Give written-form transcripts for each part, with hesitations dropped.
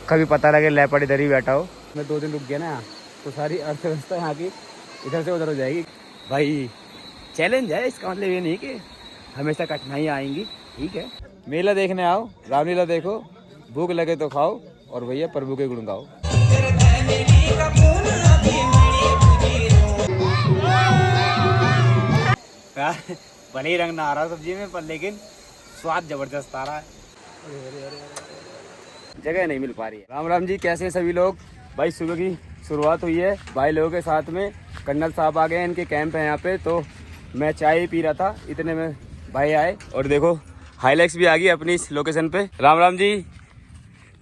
कभी पता लगे लेपर्ड इधर ही बैठा हो। मैं 2 दिन रुक गया ना तो सारी अर्थव्यवस्था यहाँ की इधर से उधर हो जाएगी। भाई चैलेंज है, इसका मतलब ये नहीं कि हमेशा कठिनाइयाँ आएंगी। ठीक है, मेला देखने आओ, रामलीला देखो, भूख लगे तो खाओ और भैया प्रभु के गुण गाओ। भले ही रंग ना आ रहा सब्जी में पर लेकिन स्वाद जबरदस्त आ रहा है। जगह नहीं मिल पा रही है। राम राम जी, कैसे हैं सभी लोग? भाई सुबह की शुरुआत हुई है भाई लोगों के साथ में। कर्नल साहब आ गए, इनके कैंप है यहाँ पे। तो मैं चाय पी रहा था, इतने में भाई आए और देखो हाइलैक्स भी आ गई अपनी इस लोकेशन पे। राम राम जी।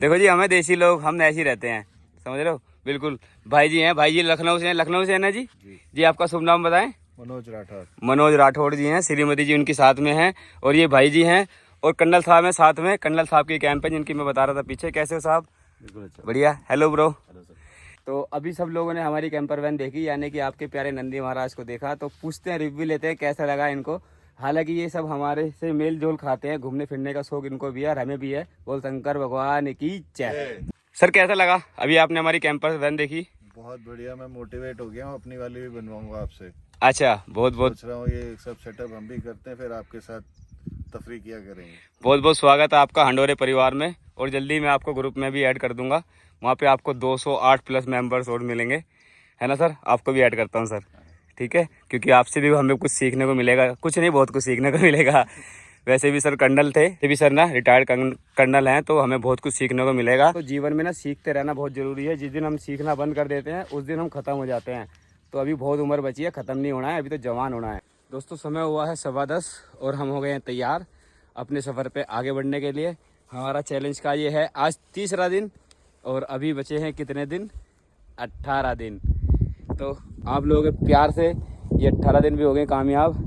देखो जी, हमें देसी लोग हम ऐसे ही रहते हैं, समझ रहे हो? बिल्कुल। भाई जी हैं, भाई जी लखनऊ से हैं। लखनऊ से है ना जी? जी आपका शुभ नाम बताएं। मनोज राठौर। मनोज राठौड़ जी हैं, श्रीमती जी उनकी साथ में हैं और ये भाई जी हैं और कर्नल साहब हैं साथ में। कर्नल साहब की कैंप है जिनकी मैं बता रहा था पीछे। कैसे हो साहब? बढ़िया। Hello bro. तो अभी सब लोगों ने हमारी कैंपर वैन देखी, यानी कि आपके प्यारे नंदी महाराज को देखा। तो पूछते हैं, रिव्यू लेते हैं कैसा लगा इनको। हालांकि ये सब हमारे से मेल जोल खाते हैं, घूमने फिरने का शौक इनको भी है और हमें भी है। बोल शंकर भगवान की जय। सर कैसा लगा अभी आपने हमारी कैंपर वैन देखी? बहुत बढ़िया, मैं मोटिवेट हो गया हूँ, अपनी वाली भी बनवाऊंगा आपसे। अच्छा, बहुत बहुत सोच रहा हूँ ये सब सेटअप हम भी करते हैं, फिर आपके साथ तफरी किया करेंगे। बहुत बहुत स्वागत है आपका हंडोरे परिवार में। और जल्दी मैं आपको ग्रुप में भी ऐड कर दूंगा, वहाँ पे आपको 208 प्लस मेंबर्स और मिलेंगे, है ना सर? आपको भी ऐड करता हूँ सर, ठीक है? क्योंकि आपसे भी हमें कुछ सीखने को मिलेगा, कुछ नहीं बहुत कुछ सीखने को मिलेगा। वैसे भी सर कर्नल थे, ये भी सर ना रिटायर्ड कर्नल हैं, तो हमें बहुत कुछ सीखने को मिलेगा। तो जीवन में ना सीखते रहना बहुत ज़रूरी है। जिस दिन हम सीखना बंद कर देते हैं उस दिन हम ख़त्म हो जाते हैं। तो अभी बहुत उम्र बची है, ख़त्म नहीं होना है, अभी तो जवान होना है। दोस्तों समय हुआ है 10:15 और हम हो गए हैं तैयार अपने सफ़र पे आगे बढ़ने के लिए। हमारा चैलेंज का ये है आज 3रा दिन और अभी बचे हैं कितने दिन? 18 दिन। तो आप लोगों के प्यार से ये 18 दिन भी हो गए कामयाब।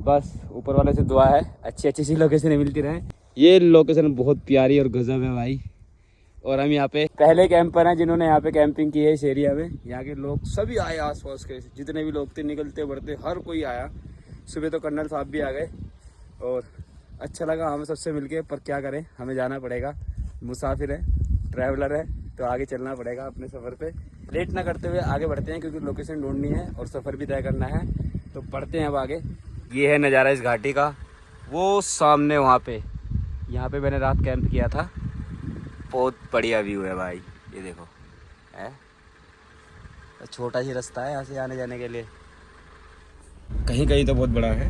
बस ऊपर वाले से दुआ है अच्छी अच्छी सी लोकेशन मिलती रहे। ये लोकेशन बहुत प्यारी और गजब है भाई। और हम यहाँ पे पहले कैंपर हैं जिन्होंने यहाँ पे कैंपिंग की है इस एरिया में। यहाँ के लोग सभी आए, आस पास के जितने भी लोग थे, निकलते बढ़ते हर कोई आया। सुबह तो कर्नल साहब भी आ गए और अच्छा लगा हमें सबसे मिलके। पर क्या करें, हमें जाना पड़ेगा, मुसाफिर है, ट्रैवलर है, तो आगे चलना पड़ेगा अपने सफ़र पे। लेट ना करते हुए आगे बढ़ते हैं क्योंकि लोकेशन ढूंढनी है और सफ़र भी तय करना है। तो बढ़ते हैं अब आगे। ये है नज़ारा इस घाटी का, वो सामने वहाँ पे, यहाँ पे मैंने रात कैंप किया था। बहुत बढ़िया व्यू है भाई, ये देखो है। छोटा ही रास्ता है यहाँ से आने जाने के लिए, कहीं कहीं तो बहुत बड़ा है।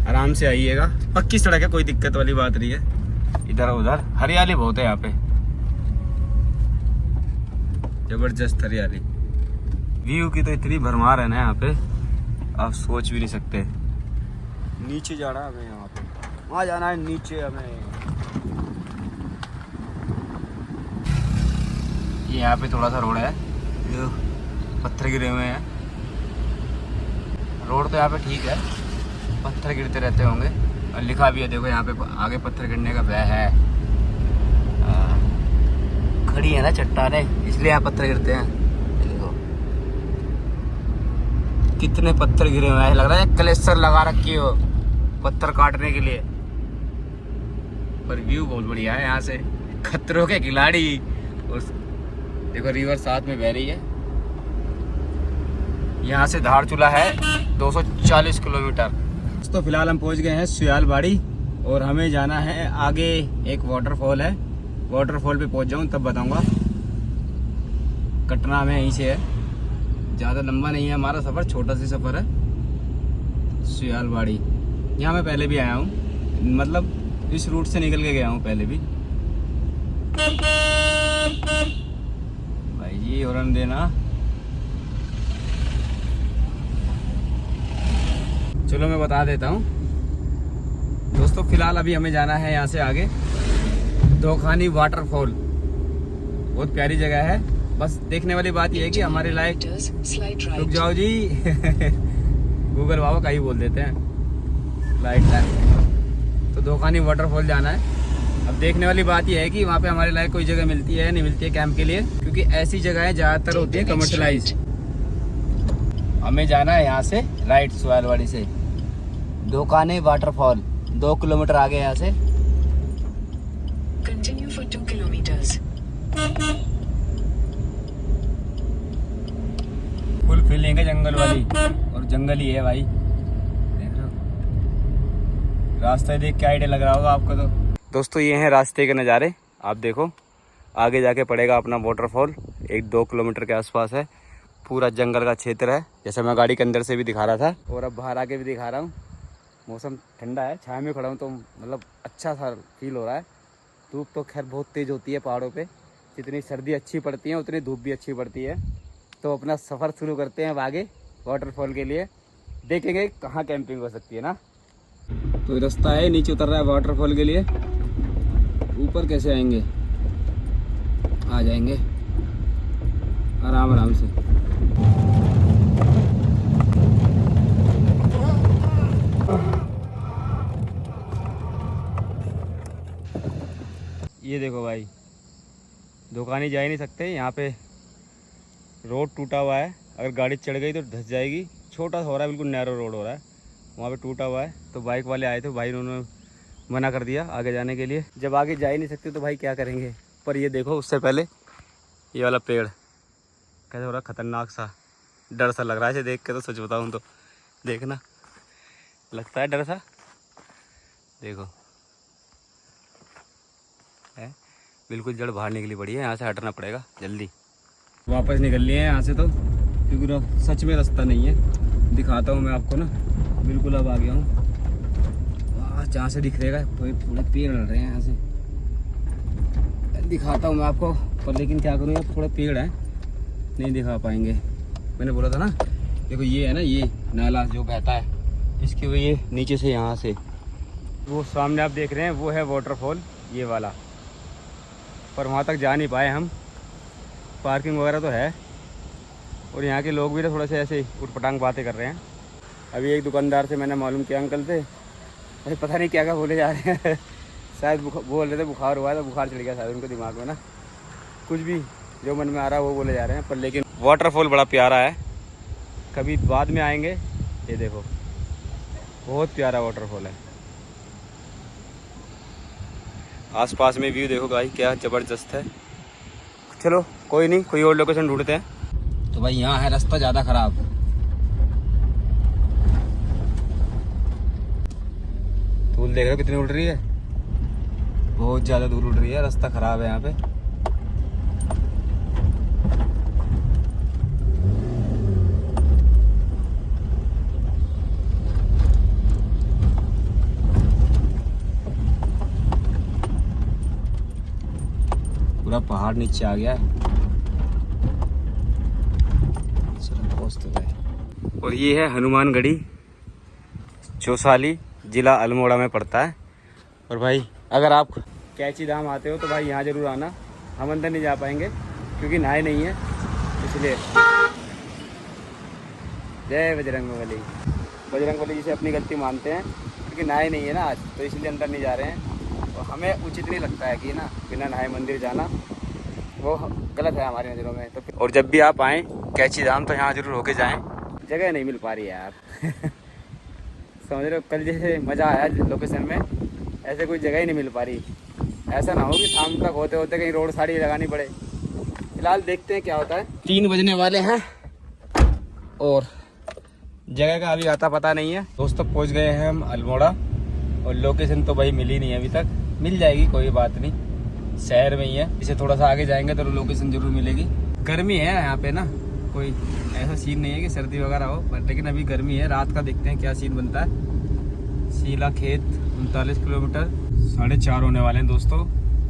आराम से आइएगा, पक्की सड़क है, कोई दिक्कत वाली बात नहीं है। इधर उधर हरियाली बहुत है यहाँ पे, जबरदस्त हरियाली। व्यू की तो इतनी भरमार है ना यहाँ पे, आप सोच भी नहीं सकते। नीचे जाना है हमें, यहाँ पे वहाँ जाना है नीचे हमें। ये यहाँ पे थोड़ा सा रोड है, जो पत्थर गिरे हुए हैं। रोड तो यहाँ पे ठीक है, पत्थर गिरते रहते होंगे और लिखा भी है देखो यहाँ पे आगे पत्थर गिरने का भय है। खड़ी है ना चट्टाने, इसलिए यहाँ पत्थर गिरते हैं। देखो कितने पत्थर गिरे हुए हैं, लग रहा है क्लेस्टर लगा रखी हो पत्थर काटने के लिए। पर व्यू बहुत बढ़िया है यहाँ से, खतरों के खिलाड़ी। और देखो रिवर साथ में बह रही है। यहाँ से धारचूला है 240 किलोमीटर। तो फिलहाल हम पहुँच गए हैं सुयालबाड़ी और हमें जाना है आगे। एक वाटरफॉल है, वाटरफॉल पे पहुँच जाऊँ तब बताऊँगा। कटना में यहीं से है, ज़्यादा लंबा नहीं है हमारा सफ़र, छोटा सा सफ़र है। सुयालबाड़ी यहाँ मैं पहले भी आया हूँ, मतलब इस रूट से निकल के गया हूँ पहले भी। भाई जी हॉर्न देना। चलो मैं बता देता हूँ दोस्तों। फिलहाल अभी हमें जाना है यहाँ से आगे दोखानी वाटरफॉल। बहुत प्यारी जगह है, बस देखने वाली बात यह है कि हमारे लायक। रुक जाओ जी गूगल बाबा का ही बोल देते हैं। लाइट तो दोखानी वाटरफॉल जाना है। अब देखने वाली बात यह है कि वहाँ पे हमारे लायक कोई जगह मिलती है नहीं मिलती है कैंप के लिए, क्योंकि ऐसी जगहें ज़्यादातर होती है कमर्शलाइज। हमें जाना है यहाँ से राइट, सुयालवाड़ी से दोखानी वाटरफॉल 2 किलोमीटर आगे यहाँ से। Continue for 2 kilometers. Full feeling है जंगल वाली, और जंगल ही है भाई, देख रहे हो। रास्ता देख के आइडिया लग रहा होगा आपको। तो दोस्तों ये हैं रास्ते के नज़ारे, आप देखो आगे जाके पड़ेगा अपना वाटरफॉल, 1-2 किलोमीटर के आसपास है। पूरा जंगल का क्षेत्र है, जैसे मैं गाड़ी के अंदर से भी दिखा रहा था और अब बाहर आके भी दिखा रहा हूँ। मौसम ठंडा है, छाया में खड़ा हूँ तो मतलब अच्छा सा फील हो रहा है। धूप तो खैर बहुत तेज़ होती है पहाड़ों पे, जितनी सर्दी अच्छी पड़ती है उतनी धूप भी अच्छी पड़ती है। तो अपना सफ़र शुरू करते हैं अब आगे वाटरफॉल के लिए, देखेंगे कहाँ कैंपिंग हो सकती है ना। तो रास्ता है, नीचे उतर रहा है वाटरफॉल के लिए। ऊपर कैसे आएंगे, आ जाएंगे आराम आराम से। ये देखो भाई, दुकानें जा ही नहीं सकते यहाँ पे, रोड टूटा हुआ है, अगर गाड़ी चढ़ गई तो धंस जाएगी। छोटा सा हो रहा है, बिल्कुल नैरो रोड हो रहा है, वहाँ पे टूटा हुआ है। तो बाइक वाले आए थे, भाई उन्होंने मना कर दिया आगे जाने के लिए। जब आगे जा ही नहीं सकते तो भाई क्या करेंगे। पर ये देखो, उससे पहले ये वाला पेड़ कैसे हो रहा, खतरनाक सा, डर सा लग रहा है इसे देख के। तो सच बताऊँ तो देखना, लगता है डर सा, देखो है बिल्कुल जड़ बाहर निकली पड़ी है। यहाँ से हटना पड़ेगा जल्दी, वापस निकल लिए हैं यहाँ से तो, क्योंकि सच में रास्ता नहीं है। दिखाता हूँ मैं आपको ना, बिल्कुल अब आ गया हूँ वहाँ जहाँ से दिख रहेगा, थोड़े पेड़ लड़ रहे हैं यहाँ से, दिखाता हूँ मैं आपको। पर लेकिन क्या करूँ यार, थोड़े पेड़ हैं, नहीं दिखा पाएंगे। मैंने बोला था ना, देखो ये है ना, ये नाला जो बहता है, इसकी वजह नीचे से यहाँ से वो सामने आप देख रहे हैं वो है वाटरफॉल, ये वाला। पर वहाँ तक जा नहीं पाए हम, पार्किंग वगैरह तो है, और यहाँ के लोग भी तो थोड़ा से ऐसे उठपटांग बातें कर रहे हैं। अभी एक दुकानदार से मैंने मालूम किया, अंकल थे, अरे पता नहीं क्या क्या बोले जा रहे हैं शायद बोल रहे थे बुखार हुआ है, तो बुखार चढ़ गया शायद उनके दिमाग में ना, कुछ भी जो मन में आ रहा है वो बोले जा रहे हैं। पर लेकिन वाटरफॉल बड़ा प्यारा है, कभी बाद में आएंगे। ये देखो बहुत प्यारा वाटरफॉल है, आसपास में व्यू देखो भाई क्या ज़बरदस्त है। चलो कोई नहीं, कोई और लोकेशन ढूंढते हैं। तो भाई यहाँ है रास्ता ज़्यादा ख़राब, धूल देख रहे हो कितनी उड़ रही है, बहुत ज़्यादा धूल उड़ रही है, रास्ता ख़राब है यहाँ पे। पूरा पहाड़ नीचे आ गया है, चलो पहुंचते गए। और ये है हनुमानगढ़ी, चौसाली, जिला अल्मोड़ा में पड़ता है। और भाई अगर आप कैची धाम आते हो तो भाई यहाँ ज़रूर आना। हम अंदर नहीं जा पाएंगे क्योंकि नहाए नहीं है, इसलिए। जय बजरंगबली। बजरंगबली जी से अपनी गलती मानते हैं, क्योंकि नहाए नहीं है ना आज, तो इसलिए अंदर नहीं जा रहे हैं। और हमें उचित नहीं लगता है कि ना बिना नहाए मंदिर जाना, वो गलत है हमारी नज़रों में। तो और जब भी आप आएँ कैची धाम तो यहाँ ज़रूर होके जाएँ, जगह नहीं मिल पा रही है यार समझ रहे हो, कल जैसे मज़ा आया लोकेशन में, ऐसे कोई जगह ही नहीं मिल पा रही। ऐसा ना हो कि शाम तक होते होते कहीं रोड साड़ी लगानी पड़े। फिलहाल देखते हैं क्या होता है। 3 बजने वाले हैं और जगह का अभी आता पता नहीं है। दोस्तों पहुंच गए हैं हम अल्मोड़ा, और लोकेशन तो भाई मिली नहीं है अभी तक, मिल जाएगी कोई बात नहीं, शहर में ही है। इसे थोड़ा सा आगे जाएंगे तो लोकेशन जरूर मिलेगी। गर्मी है यहाँ पे ना, कोई ऐसा सीन नहीं है कि सर्दी वगैरह हो, बट लेकिन अभी गर्मी है। रात का देखते हैं क्या सीन बनता है। शीला खेत 39 किलोमीटर, 4:30 होने वाले हैं दोस्तों,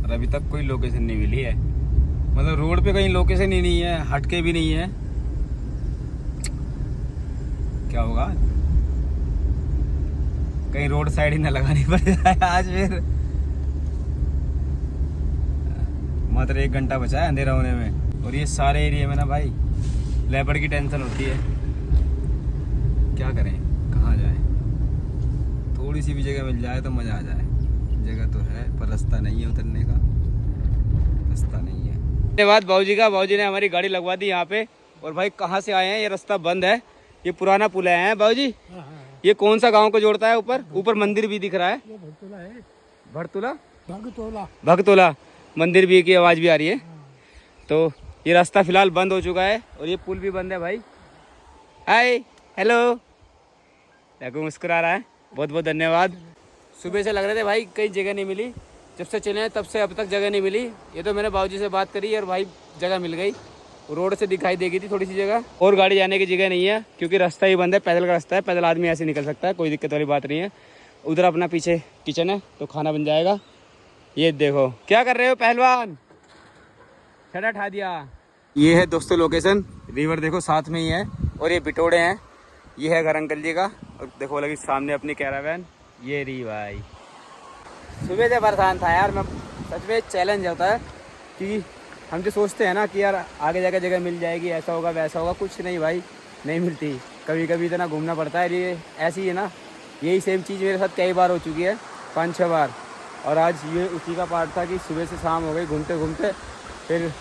और अभी तक कोई लोकेशन नहीं मिली है। मतलब रोड पे कहीं लोकेशन ही नहीं है, हटके भी नहीं है, क्या होगा, कहीं रोड साइड ही ना लगानी पड़ जाए आज फिर। मात्र 1 घंटा बचा है अंधेरा होने में, और ये सारे एरिया में ना भाई लेपर्ड की टेंशन होती है। क्या करें, कहाँ जाएं, थोड़ी सी भी जगह मिल जाए तो मज़ा आ जाए। जगह तो है पर रास्ता नहीं है, उतरने का रास्ता नहीं है। धन्यवाद बाबूजी का, बाबूजी ने हमारी गाड़ी लगवा दी यहाँ पे। और भाई कहाँ से आए हैं, ये रास्ता बंद है, ये पुराना पुल है बाबूजी। ये कौन सा गांव को जोड़ता है? ऊपर मंदिर भी दिख रहा है, भड़तोला भगतोला मंदिर भी की आवाज़ भी आ रही है। तो ये रास्ता फ़िलहाल बंद हो चुका है और ये पुल भी बंद है भाई। हाय हेलो, देखो मुस्कुरा रहा है, बहुत बहुत धन्यवाद। सुबह से लग रहे थे भाई कहीं जगह नहीं मिली, जब से चले हैं तब से अब तक जगह नहीं मिली। ये तो मैंने बाबूजी से बात करी और भाई जगह मिल गई, रोड से दिखाई देगी थी थोड़ी सी जगह, और गाड़ी जाने की जगह नहीं है क्योंकि रास्ता ही बंद है, पैदल का रास्ता है, पैदल आदमी ऐसे निकल सकता है, कोई दिक्कत वाली बात नहीं है। उधर अपना पीछे किचन है तो खाना बन जाएगा। ये देखो क्या कर रहे हो पहलवान, छड़ा ठा दिया। ये है दोस्तों लोकेशन, रिवर देखो साथ में ही है और ये बिटोड़े हैं। ये है घर अंकल जी का और देखो लगी सामने अपनी कैरावैन, ये रही भाई। सुबह से परेशान था यार मैं, सच में चैलेंज होता है कि हम जो सोचते हैं ना कि यार आगे जाकर जगह मिल जाएगी, ऐसा होगा वैसा होगा, कुछ नहीं भाई, नहीं मिलती। कभी कभी इतना घूमना पड़ता है, ये ऐसी है ना, यही सेम चीज़ मेरे साथ कई बार हो चुकी है, 5-6 बार। और आज ये उसी का पार्ट था कि सुबह से शाम हो गई घूमते घूमते, फिर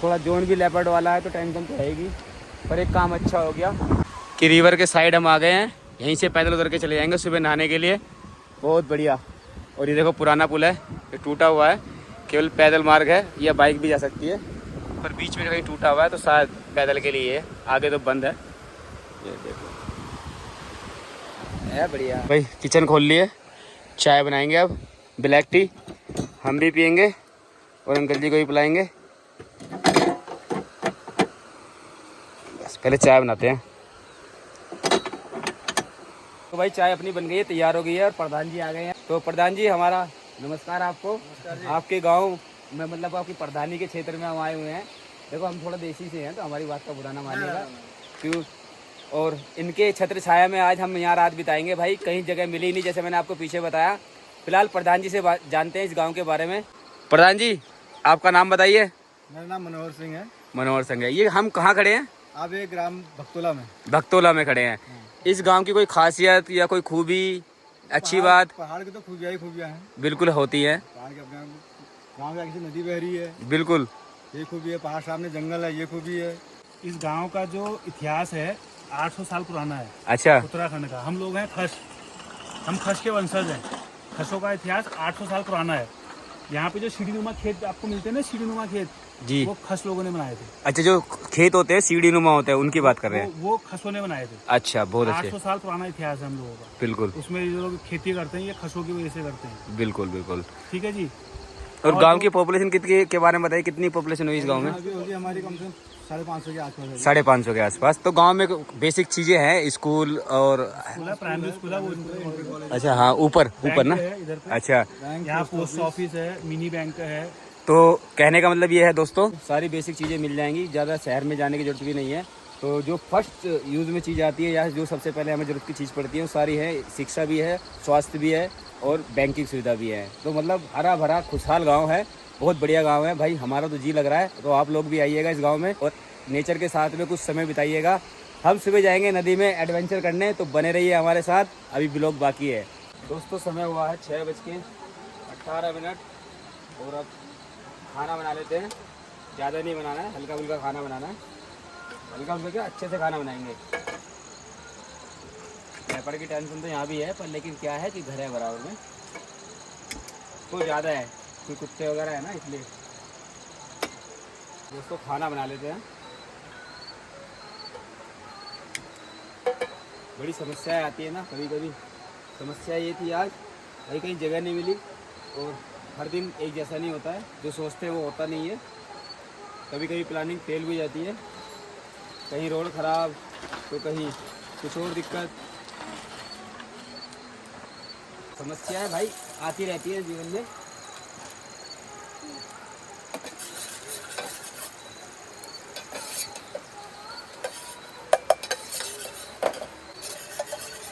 थोड़ा जोन भी लेपर्ड वाला है तो टेंशन तो रहेगी, पर एक काम अच्छा हो गया कि रिवर के साइड हम आ गए हैं, यहीं से पैदल उतर के चले जाएंगे सुबह नहाने के लिए, बहुत बढ़िया। और ये देखो पुराना पुल है, ये टूटा हुआ है, केवल पैदल मार्ग है या बाइक भी जा सकती है, पर बीच में कहीं टूटा हुआ है तो शायद पैदल के लिए है, आगे तो बंद है। ये देखो है बढ़िया भाई। किचन खोल लिए, चाय बनाएंगे अब, ब्लैक टी हम भी पियेंगे और अंकल जी को भी पिलाएंगे। बस पहले चाय बनाते हैं। तो भाई चाय अपनी बन गई है, तैयार हो गई है और प्रधान जी आ गए हैं। तो प्रधान जी हमारा नमस्कार आपको। आपके गांव में मतलब आपकी प्रधानी के क्षेत्र में हम आए हुए हैं। देखो हम थोड़ा देसी से हैं तो हमारी बात का बुरा ना मानिएगा क्यों। और इनके छत्र छाया में आज हम यहाँ रात बिताएंगे भाई, कहीं जगह मिली नहीं जैसे मैंने आपको पीछे बताया। फिलहाल प्रधान जी से जानते हैं इस गाँव के बारे में। प्रधान जी आपका नाम बताइए। मेरा नाम मनोहर सिंह है। मनोहर सिंह है। ये हम कहाँ खड़े हैं? आप एक ग्राम भक्तोला में। भक्तोला में खड़े हैं। इस गांव की कोई खासियत या कोई खूबी, अच्छी बात? पहाड़ की तो खूबियाँ ही खूबियाँ हैं। बिल्कुल होती है। पहाड़ के अपने गाँव में किसी नदी बह रही है, बिल्कुल ये खूबी है। पहाड़ सामने जंगल है, ये खूबी है। इस गांव का जो इतिहास है 800 साल पुराना है। अच्छा। उत्तराखंड का हम लोग हैं खस, हम खस के वंशज हैं। खसों का इतिहास 800 साल पुराना है। यहाँ पे जो सीढ़ीनुमा खेत आपको मिलते हैं ना, सीढ़ीनुमा खेत जी, वो खस लोगों ने बनाए थे। अच्छा जो खेत होते हैं सीढ़ी नुमा होते हैं उनकी बात कर रहे हैं? वो खसों ने बनाए थे। अच्छा बहुत अच्छे। 800 साल पुराना इतिहास है हम लोगों का। बिल्कुल। उसमें जो लोग खेती करते हैं ये खसों की वजह से करते हैं। बिल्कुल बिल्कुल। ठीक है जी। और गांव की पॉपुलेशन कितनी के बारे में बताइए, कितनी पॉपुलेशन हुई इस गांव में? अभी होगी हमारी कम से कम 550 के आसपास है। 550 के आसपास। तो गांव में बेसिक चीजें हैं, स्कूल और प्राइमरी स्कूल है वो। अच्छा हाँ ऊपर ना। इधर पे अच्छा यहाँ पोस्ट ऑफिस है, मिनी बैंक है। तो कहने का मतलब ये है दोस्तों, सारी बेसिक चीज़ें मिल जाएंगी, ज़्यादा शहर में जाने की जरूरत भी नहीं है। तो जो फर्स्ट यूज़ में चीज़ आती है या जो सबसे पहले हमें ज़रूरत की चीज़ पड़ती है वो सारी है। शिक्षा भी है, स्वास्थ्य भी है और बैंकिंग सुविधा भी है। तो मतलब हरा भरा खुशहाल गांव है, बहुत बढ़िया गांव है भाई, हमारा तो जी लग रहा है। तो आप लोग भी आइएगा इस गाँव में और नेचर के साथ में कुछ समय बिताइएगा। हम सुबह जाएंगे नदी में एडवेंचर करने, तो बने रहिए हमारे साथ, अभी ब्लॉग बाकी है। दोस्तों समय हुआ है 6:18 और अब खाना बना लेते हैं। ज़्यादा नहीं बनाना है, हल्का फुल्का खाना बनाना है। हल्का फुल्का क्या, अच्छे से खाना बनाएंगे। लेपर्ड की टेंशन तो यहाँ भी है, पर लेकिन क्या है कि घर है बराबर में, तो ज़्यादा है कोई कुत्ते वगैरह है ना, इसलिए। दोस्तों खाना बना लेते हैं। बड़ी समस्याएं आती है ना कभी कभी। समस्या ये थी आज भाई कहीं जगह नहीं मिली, और हर दिन एक जैसा नहीं होता है, जो सोचते हैं वो होता नहीं है। कभी कभी प्लानिंग फेल भी जाती है, कहीं रोड ख़राब तो कहीं कुछ और दिक्कत। समस्याएं भाई आती रहती है जीवन में।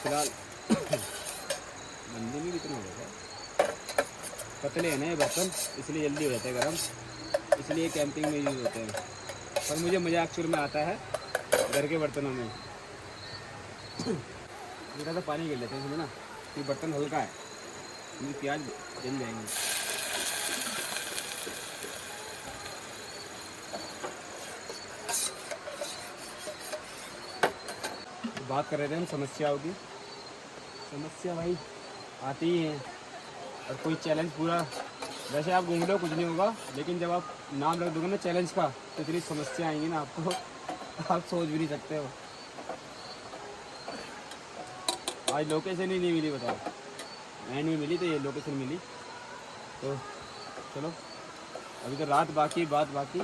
फिलहाल मंदी में कितना हो गया, पतले हैं ना ये बर्तन, इसलिए जल्दी हो जाते हैं गर्म, इसलिए कैंपिंग में यूज़ होते हैं। पर मुझे मजाक शुरू में आता है घर के बर्तनों में। थोड़ा सा पानी गिर लेते हैं इसमें ना, कि बर्तन हल्का है, मुझे प्याज जल जाएंगे। बात कर रहे थे हम समस्याओं की। समस्या भाई आती ही हैं, और कोई चैलेंज पूरा, वैसे आप घूम लो कुछ नहीं होगा, लेकिन जब आप नाम रख दूंगा ना चैलेंज का, तो इतनी समस्या आएंगी ना आपको, आप सोच भी नहीं सकते हो। आज लोकेशन ही नहीं मिली, बताओ। मैं नहीं मिली तो ये लोकेशन मिली। तो चलो, अभी तो रात बाकी, बात बाकी।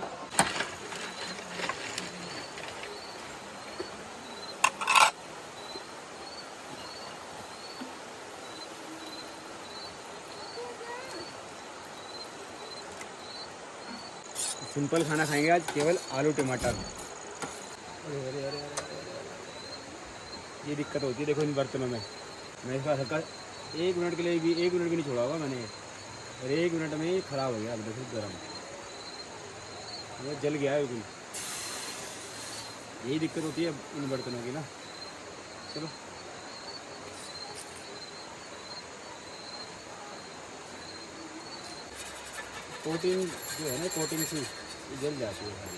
सिंपल खाना खाएंगे आज, केवल आलू टमाटर। अरे अरे अरे ये दिक्कत होती है देखो इन बर्तनों में। मैं इसका हल्का 1 मिनट के लिए भी, 1 मिनट भी नहीं छोड़ा होगा मैंने, और 1 मिनट में ही ख़राब हो गया। अब देखो गर्म, वो जल गया है बिल्कुल। यही दिक्कत होती है इन बर्तनों की ना। चलो कोटिंग जो है ना, कोटिंग सी जल जाती है खाली।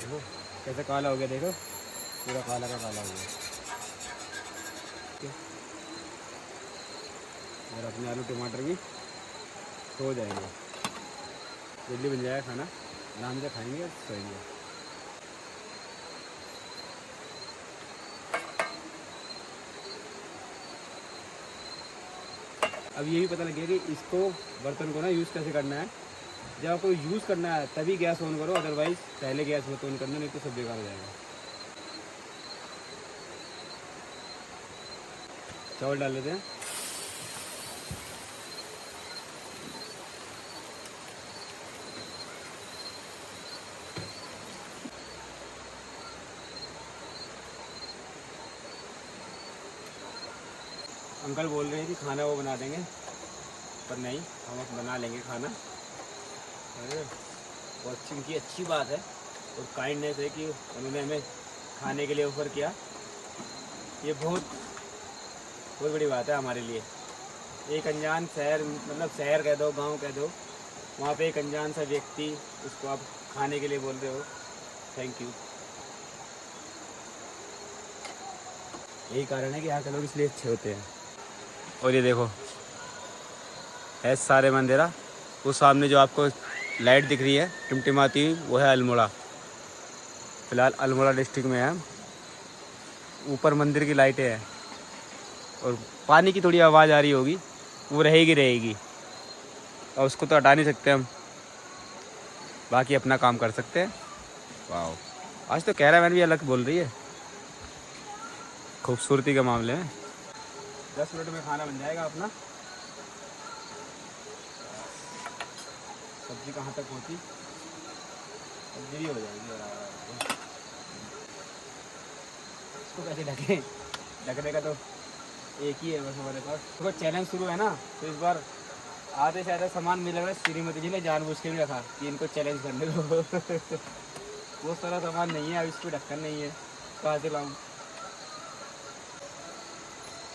देखो कैसे काला हो गया, देखो पूरा काला का काला हो गया। और अपने आलू टमाटर भी हो जाएंगे, जल्दी बन जाएगा खाना, आराम से खाएंगे और सोएंगे। अब ये भी पता लग गया कि इसको, बर्तन को ना यूज़ कैसे करना है। जब आपको यूज़ करना है तभी गैस ऑन करो, अदरवाइज़ पहले गैस मत ऑन करना, नहीं तो सब बेकार हो जाएगा। चावल डाल लेते हैं। अंकल बोल रहे हैं कि खाना वो बना देंगे, पर नहीं, हम बना लेंगे खाना। अरे बहुत अच्छी, अच्छी बात है और काइंडनेस है कि उन्होंने हमें खाने के लिए ऑफ़र किया। ये बहुत बहुत बड़ी बात है हमारे लिए। एक अनजान शहर, मतलब शहर कह दो, गांव कह दो, वहाँ पे एक अनजान सा व्यक्ति, उसको आप खाने के लिए बोल रहे हो। Thank you. यही कारण है कि यहाँ के लोग इसलिए अच्छे होते हैं। और ये देखो है सारे मंदिरा, वो सामने जो आपको लाइट दिख रही है टिमटिमाती हुई, वो है अल्मोड़ा। फिलहाल अल्मोड़ा डिस्ट्रिक्ट में है। ऊपर मंदिर की लाइटें हैं और पानी की थोड़ी आवाज़ आ रही होगी, वो रहेगी रहेगी, और उसको तो हटा नहीं सकते हम, बाकी अपना काम कर सकते हैं। वाह, आज तो कैमरामैन भी अलग बोल रही है खूबसूरती के मामले में। 10 मिनट में खाना बन जाएगा अपना। सब्जी कहाँ तक पहुँची, सब्जी हो जाएगी। इसको कैसे ढकें, ढकने का तो एक ही है बस हमारे पास। तो चैलेंज शुरू है ना, तो इस बार आधे से ज़्यादा सामान मिल रहा है। श्रीमती जी ने जानबूझ के भी रखा कि इनको चैलेंज करने दो। बहुत सारा सामान नहीं है, अब इसको ढक्कन नहीं है, कहाँ से लाऊँ।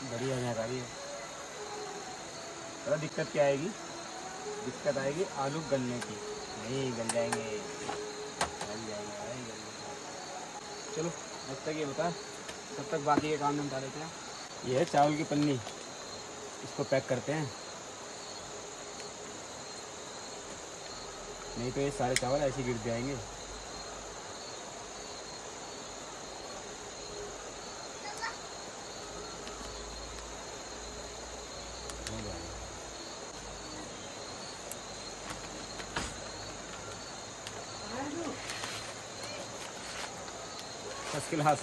बढ़िया जानकारी है। तो दिक्कत क्या आएगी, दिक्कत आएगी आलू गलने की। नहीं गल जाएंगे, गल जाएंगे भाई, गल जाएंगे। चलो जब तक ये बता, तब तक बाकी के काम निपटा लेते हैं। ये है चावल की पन्नी, इसको पैक करते हैं, नहीं तो ये सारे चावल ऐसे गिर जाएंगे। First class.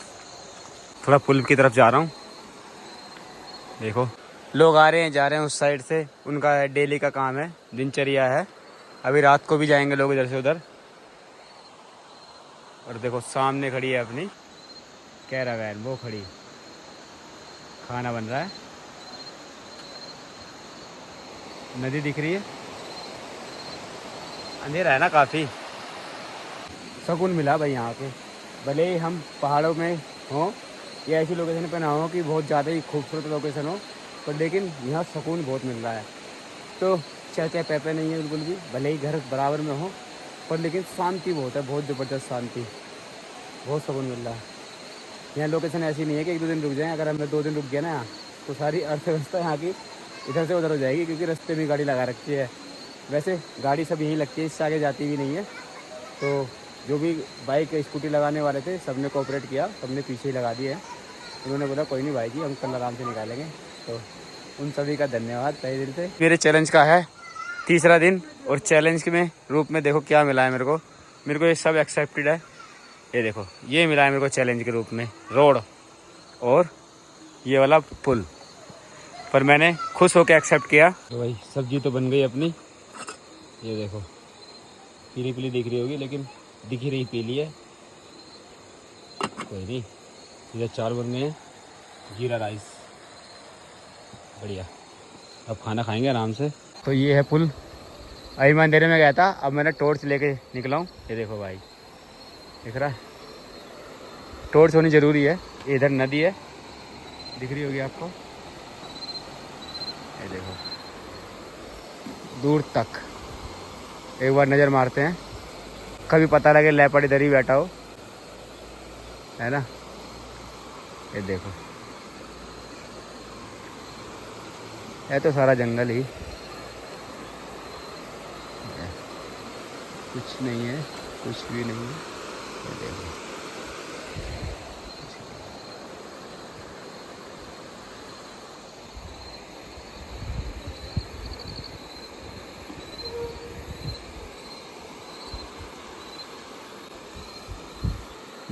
थोड़ा पुल की तरफ जा रहा हूँ, देखो लोग आ रहे हैं जा रहे हैं उस साइड से, उनका डेली का काम है, दिनचर्या है। अभी रात को भी जाएंगे लोग इधर से उधर। और देखो सामने खड़ी है अपनी कैरावैन, वो खड़ी, खाना बन रहा है। नदी दिख रही है, अंधेरा है ना काफ़ी। सुकून मिला भाई यहाँ पे, भले ही हम पहाड़ों में हों या ऐसी लोकेशन पे ना हो कि बहुत ज़्यादा ही खूबसूरत लोकेशन हो, पर लेकिन यहाँ सुकून बहुत मिल रहा है। तो चाहे पैपे नहीं है बिल्कुल भी, भले ही घर बराबर में हो, पर लेकिन शांति बहुत है, बहुत ज़बरदस्त शांति, बहुत सुकून मिल रहा है। यहाँ लोकेशन ऐसी नहीं है कि 1-2 दिन रुक जाएँ। अगर हमें 2 दिन रुक गया ना यहाँ, तो सारी अर्थव्यवस्था यहाँ की इधर से उधर हो जाएगी, क्योंकि रास्ते में गाड़ी लगा रखी है। वैसे गाड़ी सब यहीं लगती है, इससे आगे जाती भी नहीं है। तो जो भी बाइक स्कूटी लगाने वाले थे सबने कोऑपरेट किया, सबने पीछे ही लगा दिए हैं। उन्होंने बोला कोई नहीं भाई जी, हम कल आराम से निकालेंगे। तो उन सभी का धन्यवाद तहे दिल से। मेरे चैलेंज का है तीसरा दिन, और चैलेंज के में रूप में देखो क्या मिला है मेरे को ये सब एक्सेप्टेड है। ये देखो ये मिला है मेरे को चैलेंज के रूप में, रोड और ये वाला पुल, पर मैंने खुश होकर एक्सेप्ट किया। तो भाई सब्जी तो बन गई अपनी, ये देखो पीली पीली दिख रही होगी, लेकिन दिख ही रही पीली है, कोई नहीं। इधर चावल बन गए हैं, जीरा राइस, बढ़िया। अब खाना खाएंगे आराम से। तो ये है पुल, अभी मैं अंधेरे में गया था, अब मैंने टॉर्च लेके निकला हूँ। ये देखो भाई दिख रहा है, टॉर्च होनी ज़रूरी है। इधर नदी है, दिख रही होगी आपको, ये देखो दूर तक। एक बार नज़र मारते हैं, कभी पता लगे लेपर्ड इधर ही बैठा हो, है ना। ये देखो है तो सारा जंगल ही, कुछ नहीं है, कुछ भी नहीं है। ये देखो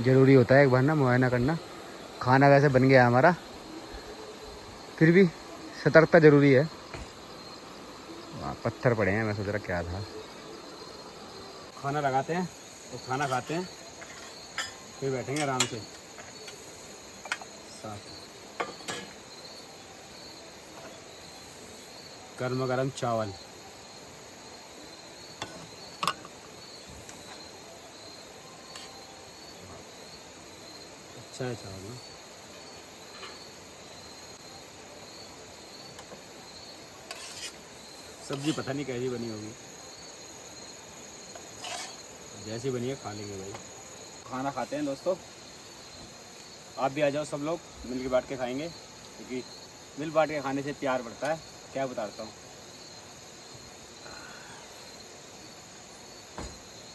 ज़रूरी होता है एक बार ना मुआयना करना। खाना वैसे बन गया हमारा, फिर भी सतर्कता ज़रूरी है। वहाँ पत्थर पड़े हैं, मैं सोच रहा क्या था। खाना लगाते हैं तो खाना खाते हैं, फिर बैठेंगे आराम से साथ। गर्मा गर्म चावल, अच्छा है चावल ना। सब्जी पता नहीं कैसी बनी होगी, जैसी बनी है खा लेंगे भाई। खाना खाते हैं दोस्तों, आप भी आ जाओ, सब लोग मिल के बांट के खाएंगे, क्योंकि मिल बांट के खाने से प्यार बढ़ता है। क्या बताता हूँ,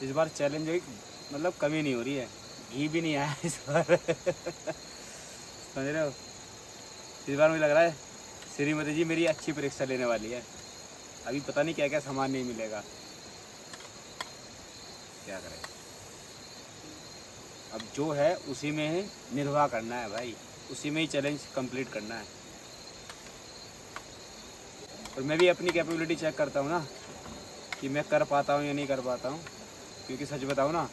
इस बार चैलेंज हुई, मतलब कमी नहीं हो रही है, घी भी नहीं आया इस बार समझ रहे हो। इस बार मुझे लग रहा है श्रीमती जी मेरी अच्छी परीक्षा लेने वाली है। अभी पता नहीं क्या क्या सामान नहीं मिलेगा, क्या करें। अब जो है उसी में ही निर्वाह करना है भाई, उसी में ही चैलेंज कंप्लीट करना है। और मैं भी अपनी कैपेबिलिटी चेक करता हूँ ना, कि मैं कर पाता हूँ या नहीं कर पाता हूँ, क्योंकि सच बताऊँ ना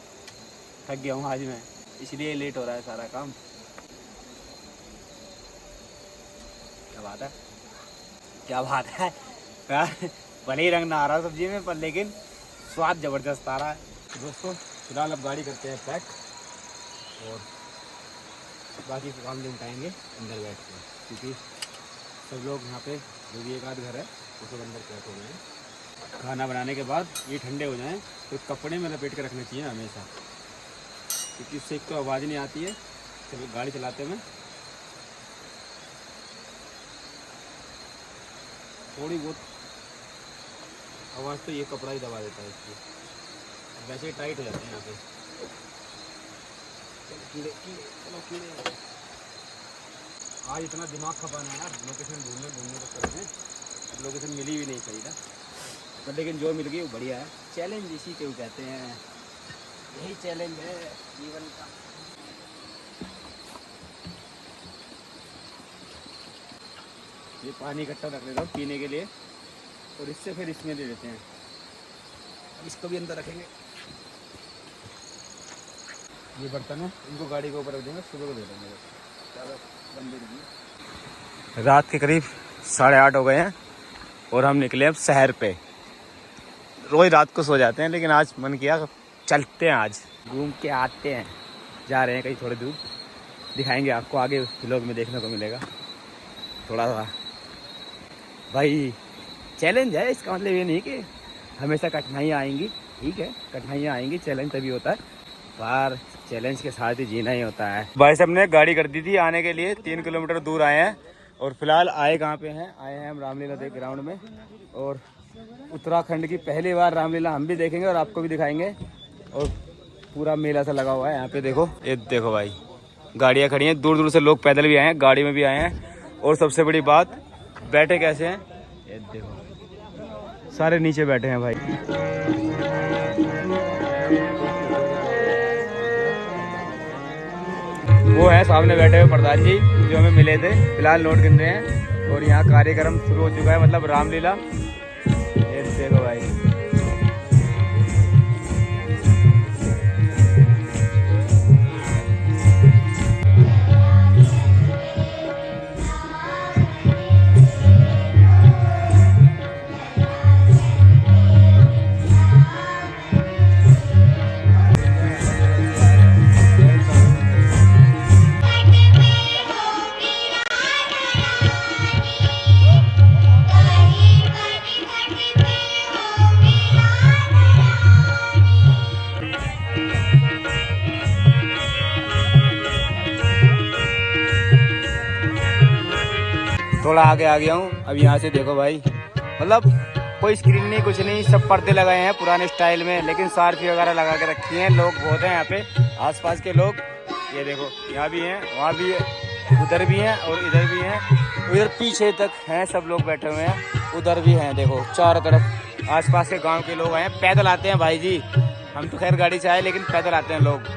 थक गया हूँ आज मैं, इसलिए लेट हो रहा है सारा काम। क्या बात है, क्या बात है यार, भले ही रंग ना आ रहा सब्जी में, पर लेकिन स्वाद ज़बरदस्त आ रहा है। दोस्तों फिलहाल अब गाड़ी करते हैं पैक, और बाकी काम निपटाएंगे अंदर बैठ के, क्योंकि सब लोग यहाँ पे जो भी एक आध घर है वो सब अंदर पैक हो गए हैं। खाना बनाने के बाद ये ठंडे हो जाएं तो कपड़े में लपेट के रखना चाहिए हमेशा, क्योंकि उससे एक तो आवाज़ नहीं आती है जब गाड़ी चलाते में, थोड़ी बहुत आवाज़ तो ये कपड़ा ही दबा देता है इसकी, वैसे ही टाइट हो जाते हैं यहाँ पे। चलो कीड़े कीड़े, चलो कीड़े। आज इतना दिमाग खपाना है यार, लोकेशन ढूंढने को कर में, लोकेशन मिली भी नहीं सही ना, पर लेकिन जो मिल गई वो बढ़िया है। चैलेंज इसी को कहते हैं, यही चैलेंज है जीवन का। ये पानी इकट्ठा रख लेता हूँ पीने के लिए, और इससे फिर इसमें दे देते हैं। अब इसको भी अंदर रखेंगे, ये बर्तन है इनको गाड़ी के ऊपर रख देंगे, सुबह को दे देंगे। ज़्यादा लंबी नहीं। रात के करीब 8:30 हो गए हैं और हम निकले अब शहर पे। रोज रात को सो जाते हैं, लेकिन आज मन किया चलते हैं, आज घूम के आते हैं। जा रहे हैं कहीं थोड़ी दूर, दिखाएंगे आपको, आगे व्लॉग में देखने को मिलेगा थोड़ा सा। भाई चैलेंज है, इसका मतलब ये नहीं कि हमेशा कठिनाइयाँ आएंगी, ठीक है कठिनाइयाँ आएंगी, चैलेंज तभी होता है, पर चैलेंज के साथ ही जीना ही होता है। भाई साहब ने गाड़ी कर दी थी आने के लिए, 3 किलोमीटर दूर आए हैं, और फिलहाल आए कहाँ पे हैं, आए हैं हम रामलीला देख ग्राउंड में। और उत्तराखंड की पहली बार रामलीला हम भी देखेंगे और आपको भी दिखाएंगे। और पूरा मेला सा लगा हुआ है यहाँ पे, देखो ये देखो भाई, गाड़ियाँ खड़ी हैं, दूर दूर से लोग पैदल भी आए हैं, गाड़ी में भी आए हैं। और सबसे बड़ी बात, बैठे कैसे हैं, ये देखो सारे नीचे बैठे हैं भाई। वो है सामने बैठे हुए प्रधान जी जो हमें मिले थे, फिलहाल नोट गिन रहे हैं। और यहाँ कार्यक्रम शुरू हो चुका है, मतलब रामलीला, ये देखो भाई। थोड़ा आगे आ गया हूँ। अब यहाँ से देखो भाई, मतलब कोई स्क्रीन नहीं, कुछ नहीं, सब पर्दे लगाए हैं पुराने स्टाइल में, लेकिन सारफी वगैरह लगा के रखी हैं। लोग बहुत हैं यहाँ पे, आसपास के लोग, ये देखो यहाँ भी हैं, वहाँ भी है, उधर भी हैं और इधर भी हैं, उधर पीछे तक हैं, सब लोग बैठे हुए हैं, उधर भी हैं, देखो चारों तरफ आसपास के गाँव के लोग आए हैं। पैदल आते हैं भाई जी, हम तो खैर गाड़ी से आए, लेकिन पैदल आते हैं लोग।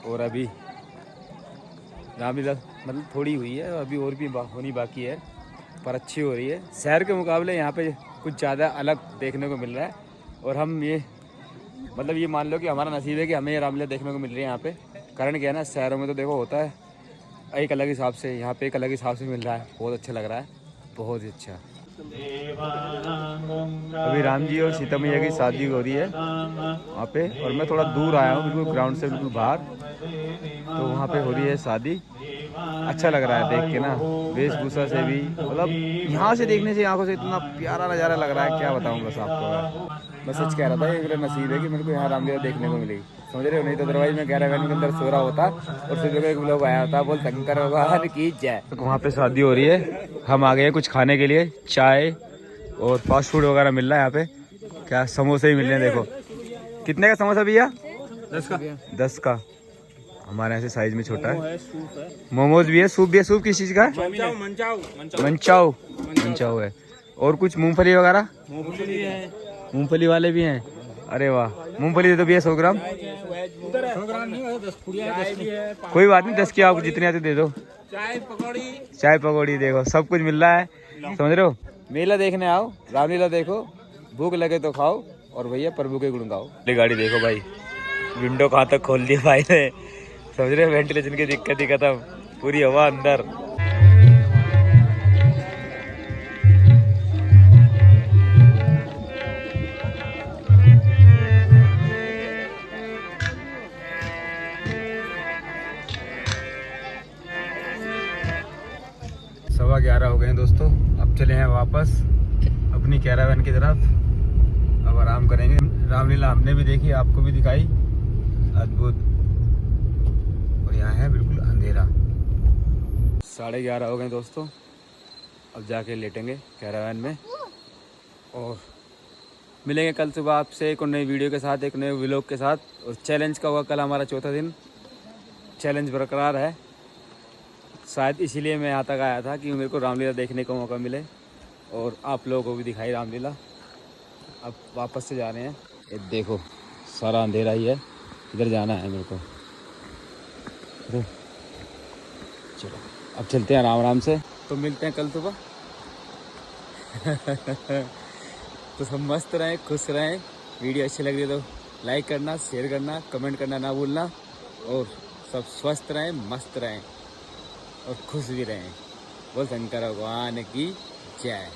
और अभी रामलीला मतलब थोड़ी हुई है, अभी और भी होनी बाकी है, पर अच्छी हो रही है। शहर के मुकाबले यहाँ पे कुछ ज़्यादा अलग देखने को मिल रहा है। और हम ये मतलब ये मान लो कि हमारा नसीब है कि हमें ये रामलीला देखने को मिल रही है यहाँ पे। कारण क्या है ना, शहरों में तो देखो होता है एक अलग हिसाब से, यहाँ पे एक अलग हिसाब से मिल रहा है। बहुत अच्छा लग रहा है, बहुत ही अच्छा। अभी राम जी और सीता मैया की शादी हो रही है वहाँ पे, और मैं थोड़ा दूर आया हूँ, बिल्कुल ग्राउंड से बिल्कुल बाहर। तो वहाँ पे हो रही है शादी। अच्छा लग रहा है देख के ना, वेशभूषा से भी, मतलब यहाँ से देखने से आंखों से इतना प्यारा नज़ारा लग रहा है, क्या बताऊँ बस आपको। मैं सच कह रहा था, ये मेरा नसीब है कि मेरे को यहाँ रामलीला देखने को मिली, समझ रहे हो। नहीं तो अदरवाइज मैं कैरावैन के अंदर सो रहा होता और फिर एक लोग आया होता, बोल शंकर भगवान की जय। वहाँ पे शादी हो रही है, हम आ गए कुछ खाने के लिए, चाय और फास्ट फूड वगैरह मिल रहा है यहाँ पे। क्या समोसे ही मिल रहे हैं, देखो। कितने का समोसा भैया? 10 का। 10 का, हमारे यहाँ से साइज में छोटा है। सूप है, मोमोज भी है, सूप भी है। सूप किस चीज़ का है? मंचाऊ है। और कुछ मूंगफली वगैरह? मूंगफली है, मूंगफली वाले भी हैं। अरे वाह, मूंगफली दे दो भैया 100 ग्राम। 100 ग्राम नहीं है, 10 पुड़िया है। कोई बात नहीं, 10 की आपको जितने आते दे दो। चाय पकौड़ी देखो, सब कुछ मिल रहा है, समझ रहे हो। मेला देखने आओ, रामलीला देखो, भूख लगे तो खाओ और भैया प्रभु के गुण गाओ। गाड़ी देखो भाई, विंडो कहाँ तक खोल दिया भाई ने, समझ रहे हो। वेंटिलेशन की दिक्कत ही खत्म, पूरी हवा अंदर। सवा 11 हो गए हैं दोस्तों। अब चले हैं वापस अपनी कैरावैन की तरफ। अब आराम करेंगे। रामलीला हमने भी देखी, आपको भी दिखाई, अद्भुत। और यहाँ है बिल्कुल अंधेरा। 11:30 हो गए दोस्तों। अब जाके लेटेंगे कैरावैन में और मिलेंगे कल सुबह आपसे एक और नई वीडियो के साथ, एक नए व्लॉग के साथ। और चैलेंज का होगा कल हमारा चौथा दिन। चैलेंज बरकरार है। शायद इसीलिए मैं यहाँ तक आया था कि मेरे को रामलीला देखने का मौका मिले और आप लोगों को भी दिखाई रामलीला। अब वापस से जा रहे हैं। ये देखो सारा अंधेरा ही है, इधर जाना है मेरे को। चलो अब चलते हैं आराम आराम से। तो मिलते हैं कल सुबह। तो सब मस्त रहें, खुश रहें। वीडियो अच्छी लग रही है तो लाइक करना, शेयर करना, कमेंट करना ना भूलना। और सब स्वस्थ रहें, मस्त रहें और खुश भी रहें। बोल शंकर भगवान की जय।